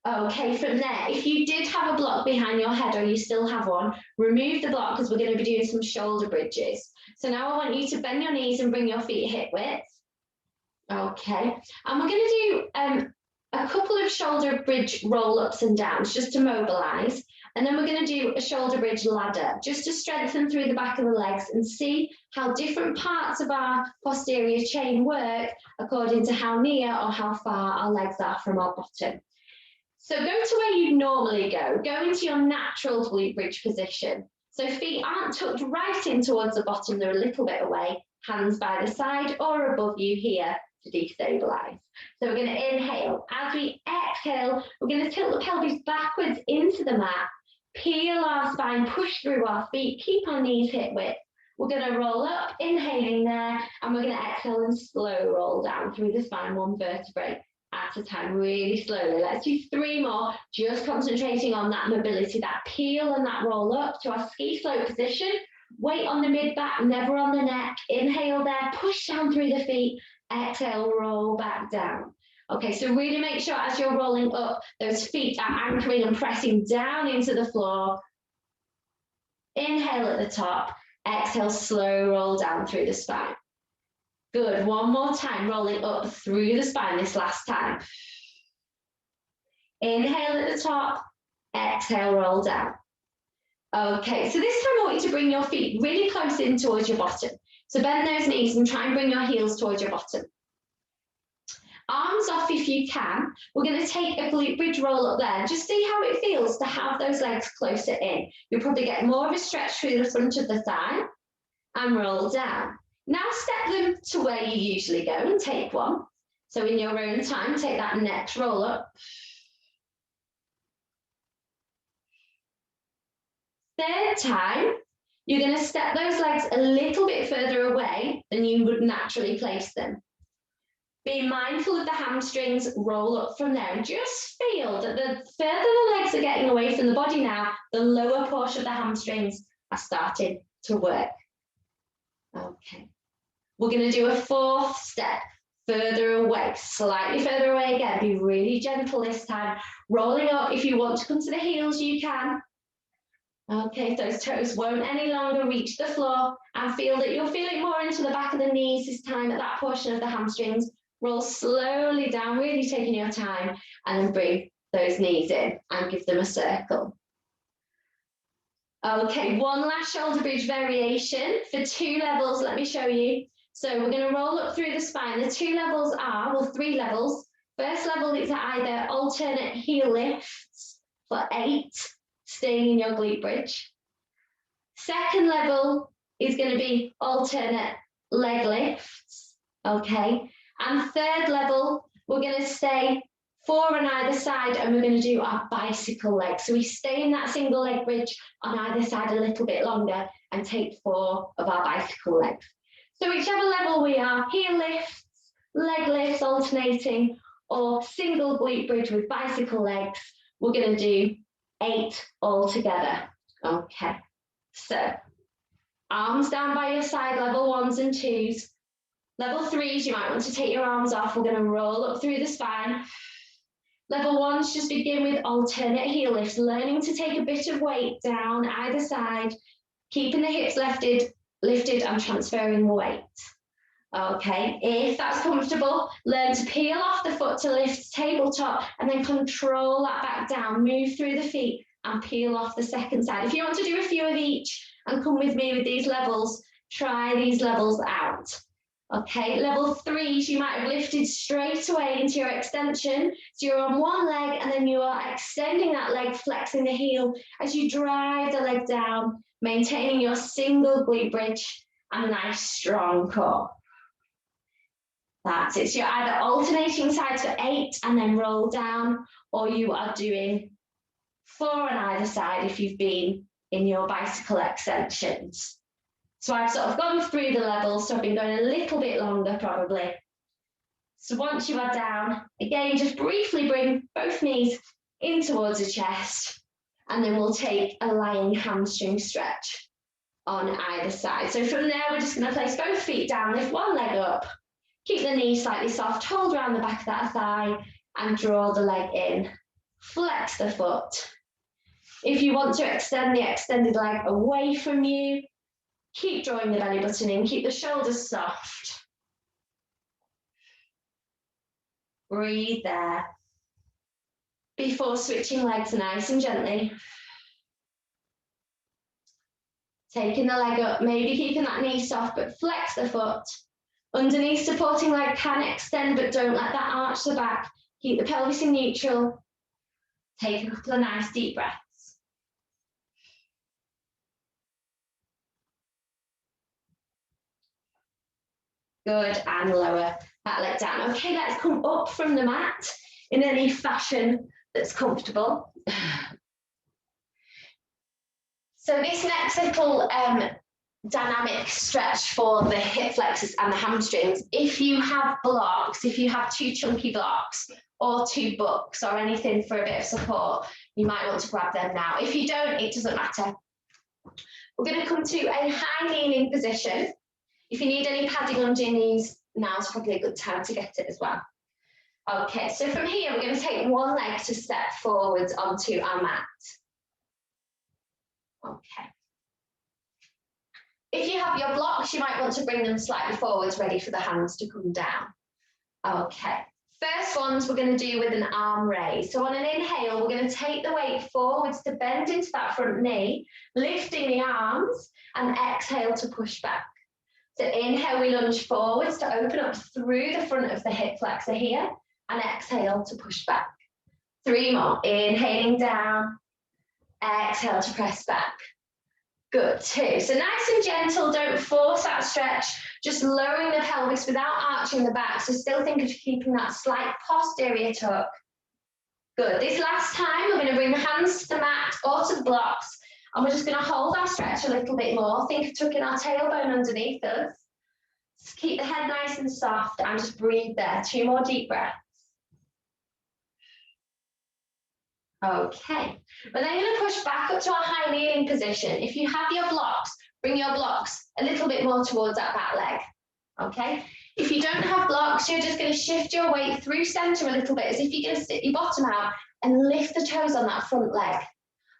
Okay, from there, if you did have a block behind your head or you still have one, remove the block because we're going to be doing some shoulder bridges. So now I want you to bend your knees and bring your feet hip width. Okay, and we're going to do a couple of shoulder bridge roll-ups and downs just to mobilize. And then we're going to do a shoulder bridge ladder just to strengthen through the back of the legs and see how different parts of our posterior chain work according to how near or how far our legs are from our bottom. So go to where you normally go. Go into your natural glute bridge position. So feet aren't tucked right in towards the bottom, they're a little bit away, hands by the side or above you here to destabilize. So we're going to inhale. As we exhale, we're going to tilt the pelvis backwards into the mat, peel our spine, push through our feet, keep our knees hip width. We're going to roll up, inhaling there, and we're going to exhale and slow roll down through the spine, one vertebrae at a time, really slowly. Let's do 3 more, just concentrating on that mobility, that peel and that roll up to our ski slope position. Weight on the mid back, never on the neck. Inhale there, push down through the feet. Exhale, roll back down. Okay, so really make sure as you're rolling up, those feet are anchoring and pressing down into the floor. Inhale at the top, exhale, slow roll down through the spine. Good, one more time, rolling up through the spine this last time. Inhale at the top, exhale, roll down. Okay, so this time I want you to bring your feet really close in towards your bottom. So bend those knees and try and bring your heels towards your bottom. Arms off if you can. We're going to take a glute bridge roll up there. Just see how it feels to have those legs closer in. You'll probably get more of a stretch through the front of the thigh and roll down. Now step them to where you usually go and take one. So in your own time, take that next roll up. Third time, you're going to step those legs a little bit further away than you would naturally place them. Be mindful of the hamstrings, roll up from there, and just feel that the further the legs are getting away from the body now, the lower portion of the hamstrings are starting to work. Okay. We're going to do a 4th step, further away, slightly further away again. Be really gentle this time. Rolling up, if you want to come to the heels, you can. Okay, those toes won't any longer reach the floor, and feel that you're feeling more into the back of the knees this time at that portion of the hamstrings. Roll slowly down, really taking your time, and then bring those knees in and give them a circle. Okay, one last shoulder bridge variation for 2 levels. Let me show you. So we're going to roll up through the spine. The 2 levels are, well, 3 levels. First level is either alternate heel lifts for 8, staying in your glute bridge. Second level is going to be alternate leg lifts, okay? And third level, we're going to stay 4 on either side, and we're going to do our bicycle leg. So we stay in that single leg bridge on either side a little bit longer and take 4 of our bicycle legs. So whichever level we are, heel lifts, leg lifts alternating, or single glute bridge with bicycle legs, we're going to do 8 altogether. Okay, so arms down by your side, level 1s and 2s. Level 3s, you might want to take your arms off. We're going to roll up through the spine. Level 1s, just begin with alternate heel lifts, learning to take a bit of weight down either side, keeping the hips lifted and transferring the weight. Okay, if that's comfortable, learn to peel off the foot to lift tabletop and then control that back down, move through the feet and peel off the second side. If you want to do a few of each and come with me with these levels, try these levels out. Okay, level 3s, you might have lifted straight away into your extension. So you're on one leg and then you are extending that leg, flexing the heel as you drive the leg down, maintaining your single glute bridge and a nice strong core. That's it. So you're either alternating sides for 8 and then roll down, or you are doing 4 on either side if you've been in your bicycle extensions. So I've sort of gone through the levels, so I've been going a little bit longer probably. So once you are down, again, just briefly bring both knees in towards the chest, and then we'll take a lying hamstring stretch on either side. So from there, we're just going to place both feet down, lift one leg up, keep the knee slightly soft, hold around the back of that thigh, and draw the leg in. Flex the foot. If you want to extend the extended leg away from you, keep drawing the belly button in, keep the shoulders soft. Breathe there. Before switching legs nice and gently. Taking the leg up, maybe keeping that knee soft, but flex the foot. Underneath supporting leg can extend, but don't let that arch the back. Keep the pelvis in neutral. Take a couple of nice deep breaths. Good, and lower that leg down. Okay, let's come up from the mat in any fashion that's comfortable. So this next little dynamic stretch for the hip flexors and the hamstrings, if you have blocks, if you have 2 chunky blocks or 2 books or anything for a bit of support, you might want to grab them now. If you don't, it doesn't matter. We're going to come to a high kneeling position. If you need any padding under your knees, now's probably a good time to get it as well. Okay, so from here, we're going to take one leg to step forwards onto our mat. Okay. If you have your blocks, you might want to bring them slightly forwards, ready for the hands to come down. Okay, first ones we're going to do with an arm raise. So on an inhale, we're going to take the weight forwards to bend into that front knee, lifting the arms, and exhale to push back. So inhale, we lunge forwards to open up through the front of the hip flexor here, and exhale to push back. 3 more, inhaling down, exhale to press back. Good, 2. So nice and gentle, don't force that stretch, just lowering the pelvis without arching the back. So still think of keeping that slight posterior tuck. Good, this last time, we're going to bring the hands to the mat or to the blocks, and we're just going to hold our stretch a little bit more. Think of tucking our tailbone underneath us. Just keep the head nice and soft and just breathe there. 2 more deep breaths. Okay, we're then going to push back up to our high kneeling position. If you have your blocks, bring your blocks a little bit more towards that back leg. Okay, if you don't have blocks, you're just going to shift your weight through center a little bit, as if you're going to sit your bottom out and lift the toes on that front leg.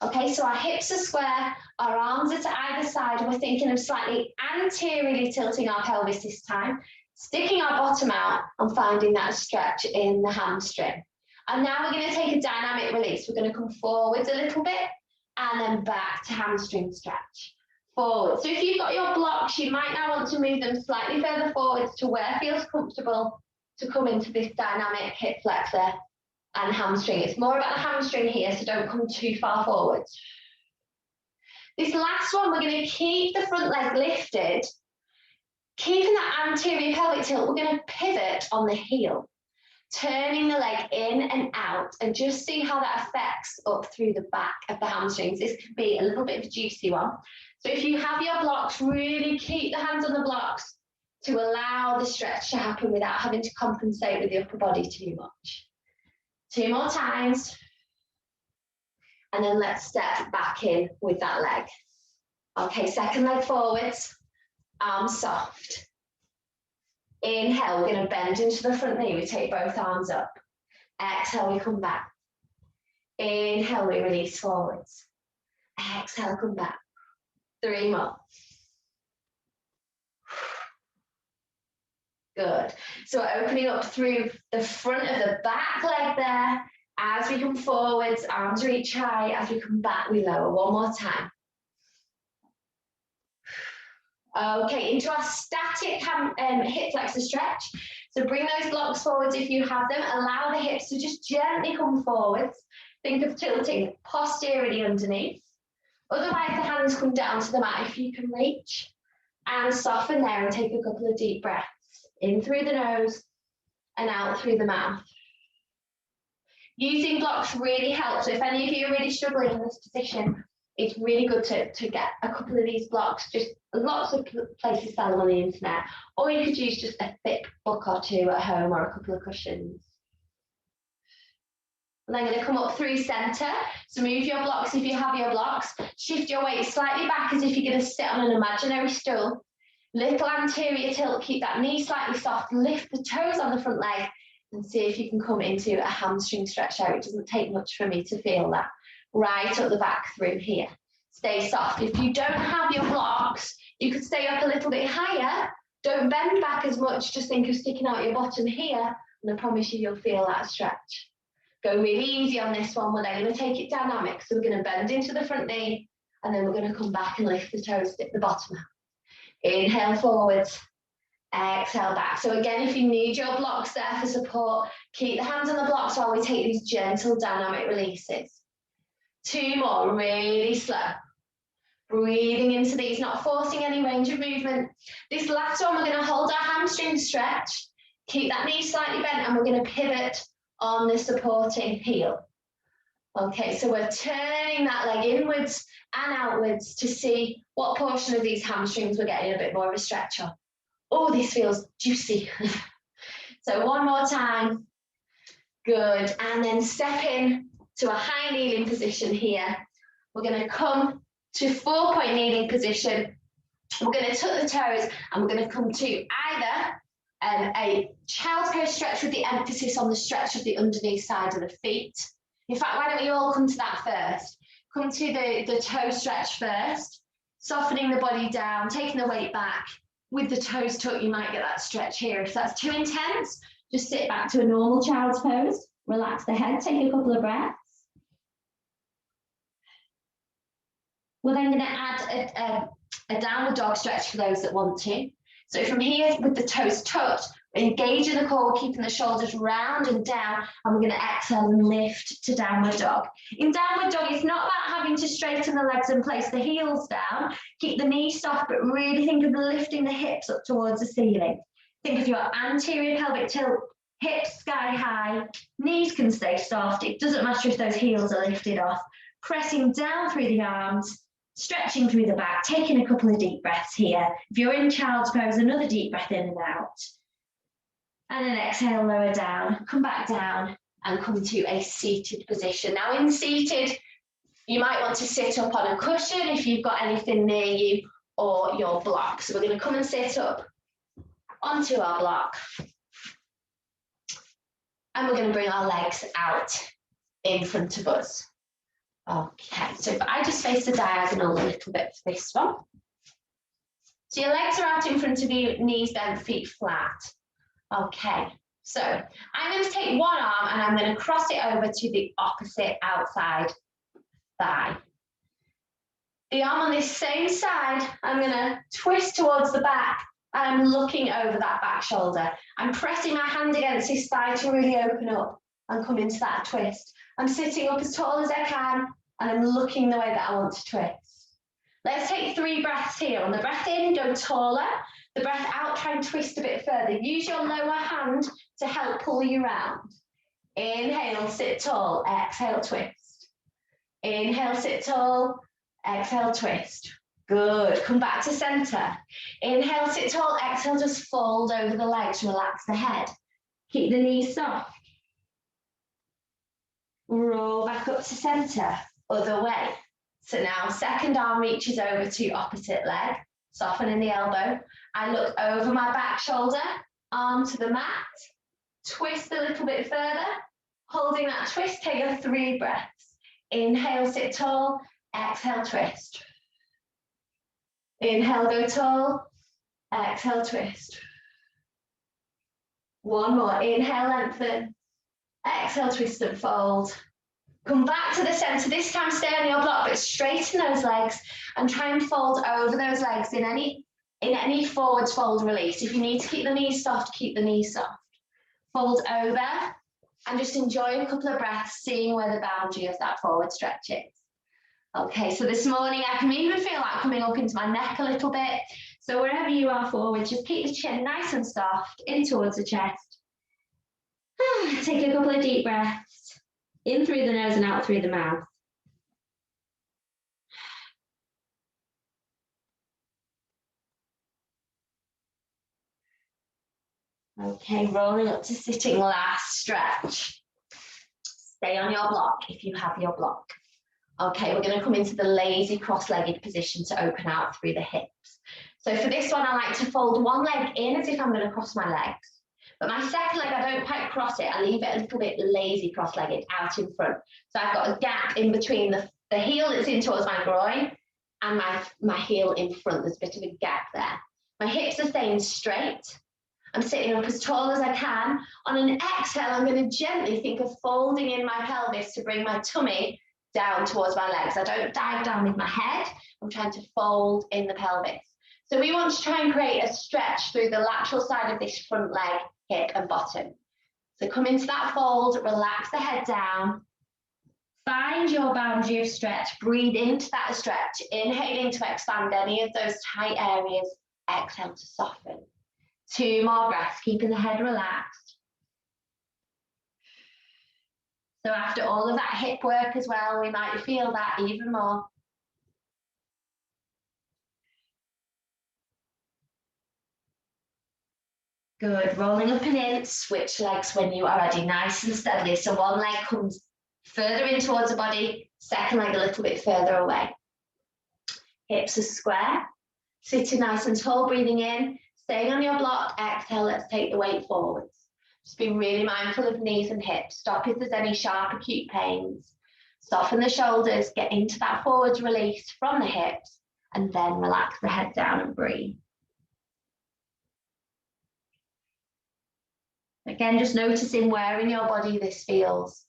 Okay, so our hips are square, our arms are to either side, and we're thinking of slightly anteriorly tilting our pelvis this time, sticking our bottom out and finding that stretch in the hamstring. And now we're going to take a dynamic release. We're going to come forwards a little bit and then back to hamstring stretch. Forward. So if you've got your blocks, you might now want to move them slightly further forwards to where feels comfortable to come into this dynamic hip flexor and hamstring. It's more about the hamstring here, so don't come too far forwards. This last one, we're going to keep the front leg lifted, keeping that anterior pelvic tilt. We're going to pivot on the heel, turning the leg in and out, and just see how that affects up through the back of the hamstrings. This could be a little bit of a juicy one. So if you have your blocks, really keep the hands on the blocks to allow the stretch to happen without having to compensate with the upper body too much. 2 more times. And then let's step back in with that leg. Okay, second leg forwards, arms soft. Inhale, we're going to bend into the front knee. We take both arms up. Exhale, we come back. Inhale, we release forwards. Exhale, come back. 3 more. Good. So we're opening up through the front of the back leg there. As we come forwards, arms reach high. As we come back, we lower. 1 more time. Okay, into our static hip flexor stretch. So bring those blocks forwards if you have them. Allow the hips to just gently come forwards. Think of tilting posteriorly underneath. Otherwise, the hands come down to the mat if you can reach. And soften there and take a couple of deep breaths. In through the nose and out through the mouth. Using blocks really helps. So if any of you are really struggling in this position, it's really good to get a couple of these blocks. Just lots of places sell them on the internet. Or you could use just a thick book or two at home or a couple of cushions. And then I'm going to come up through centre. So move your blocks if you have your blocks. Shift your weight slightly back as if you're going to sit on an imaginary stool. Little anterior tilt, keep that knee slightly soft. Lift the toes on the front leg and see if you can come into a hamstring stretch there. It doesn't take much for me to feel that. Right up the back through here. Stay soft. If you don't have your blocks, you could stay up a little bit higher. Don't bend back as much. Just think of sticking out your bottom here. And I promise you, you'll feel that stretch. Go really easy on this one. We're then going to take it dynamic. So we're going to bend into the front knee. And then we're going to come back and lift the toes, stick the bottom out. Inhale forwards. Exhale back. So again, if you need your blocks there for support, keep the hands on the blocks while we take these gentle dynamic releases. 2 more, really slow. Breathing into these, not forcing any range of movement. This last one, we're going to hold our hamstring stretch. Keep that knee slightly bent and we're going to pivot on the supporting heel. Okay, so we're turning that leg inwards and outwards to see what portion of these hamstrings we're getting a bit more of a stretch on. Oh, this feels juicy. So one more time. Good. And then step in to a high kneeling position here. We're going to come to 4-point kneeling position. We're going to tuck the toes and we're going to come to either a child's pose stretch with the emphasis on the stretch of the underneath side of the feet. In fact, why don't you all come to that first? Come to the toe stretch first, softening the body down, taking the weight back. With the toes tucked, you might get that stretch here. If that's too intense, just sit back to a normal child's pose. Relax the head, take a couple of breaths. We're then going to add a downward dog stretch for those that want to. So from here, with the toes tucked, engaging the core, keeping the shoulders round and down, and we're going to exhale and lift to downward dog. In downward dog, it's not about having to straighten the legs and place the heels down. Keep the knees soft, but really think of lifting the hips up towards the ceiling. Think of your anterior pelvic tilt, hips sky high, knees can stay soft. It doesn't matter if those heels are lifted off. Pressing down through the arms, stretching through the back, taking a couple of deep breaths here. If you're in child's pose, another deep breath in and out. And then exhale, lower down, come back down and come to a seated position. Now in seated, you might want to sit up on a cushion if you've got anything near you or your block. So we're going to come and sit up onto our block. And we're going to bring our legs out in front of us. Okay, so if I just face the diagonal a little bit for this one. So your legs are out in front of you, knees bent, feet flat. Okay, so I'm going to take one arm and I'm going to cross it over to the opposite outside thigh. The arm on this same side, I'm going to twist towards the back and I'm looking over that back shoulder. I'm pressing my hand against this thigh to really open up and come into that twist. I'm sitting up as tall as I can and I'm looking the way that I want to twist. Let's take 3 breaths here. On the breath in, go taller. The breath out, try and twist a bit further. Use your lower hand to help pull you round. Inhale, sit tall. Exhale, twist. Inhale, sit tall. Exhale, twist. Good. Come back to center. Inhale, sit tall. Exhale, just fold over the legs. Relax the head. Keep the knees soft. Roll back up to center. Other way. So now second arm reaches over to opposite leg. Softening the elbow. I look over my back shoulder, arm to the mat. Twist a little bit further. Holding that twist, take your 3 breaths. Inhale, sit tall. Exhale, twist. Inhale, go tall. Exhale, twist. One more. Inhale, lengthen. Exhale, twist and fold. Come back to the center. This time stay on your block, but straighten those legs and try and fold over those legs in any in any forwards fold release. If you need to keep the knees soft, keep the knees soft. Fold over and just enjoy a couple of breaths, seeing where the boundary of that forward stretch is. Okay, so this morning I can even feel like coming up into my neck a little bit. So wherever you are forward, just keep the chin nice and soft, in towards the chest. Take a couple of deep breaths, in through the nose and out through the mouth. Okay, rolling up to sitting last stretch. Stay on your block if you have your block. Okay, we're going to come into the lazy cross-legged position to open out through the hips. So for this one, I like to fold one leg in as if I'm going to cross my legs. But my second leg, I don't quite cross it. I leave it a little bit lazy cross-legged out in front. So I've got a gap in between the heel that's in towards my groin and my heel in front. There's a bit of a gap there. My hips are staying straight. I'm sitting up as tall as I can. On an exhale, I'm going to gently think of folding in my pelvis to bring my tummy down towards my legs. I don't dive down with my head. I'm trying to fold in the pelvis. So we want to try and create a stretch through the lateral side of this front leg, hip and bottom. So come into that fold, relax the head down. Find your boundary of stretch. Breathe into that stretch. Inhaling to expand any of those tight areas. Exhale to soften. 2 more breaths, keeping the head relaxed. So after all of that hip work as well, we might feel that even more. Good, rolling up and in, switch legs when you are ready, nice and steadily. So one leg comes further in towards the body, second leg a little bit further away. Hips are square, sitting nice and tall, breathing in, staying on your block, exhale, let's take the weight forwards. Just be really mindful of knees and hips. Stop if there's any sharp acute pains. Soften the shoulders, get into that forwards release from the hips, and then relax the head down and breathe. Again, just noticing where in your body this feels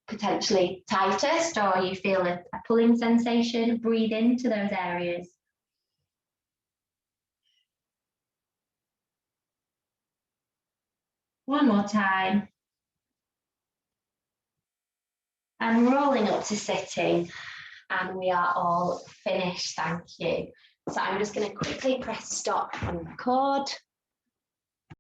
potentially tightest, or you feel a pulling sensation. Breathe into those areas. One more time. And rolling up to sitting. And we are all finished, thank you. So I'm just going to quickly press stop and record.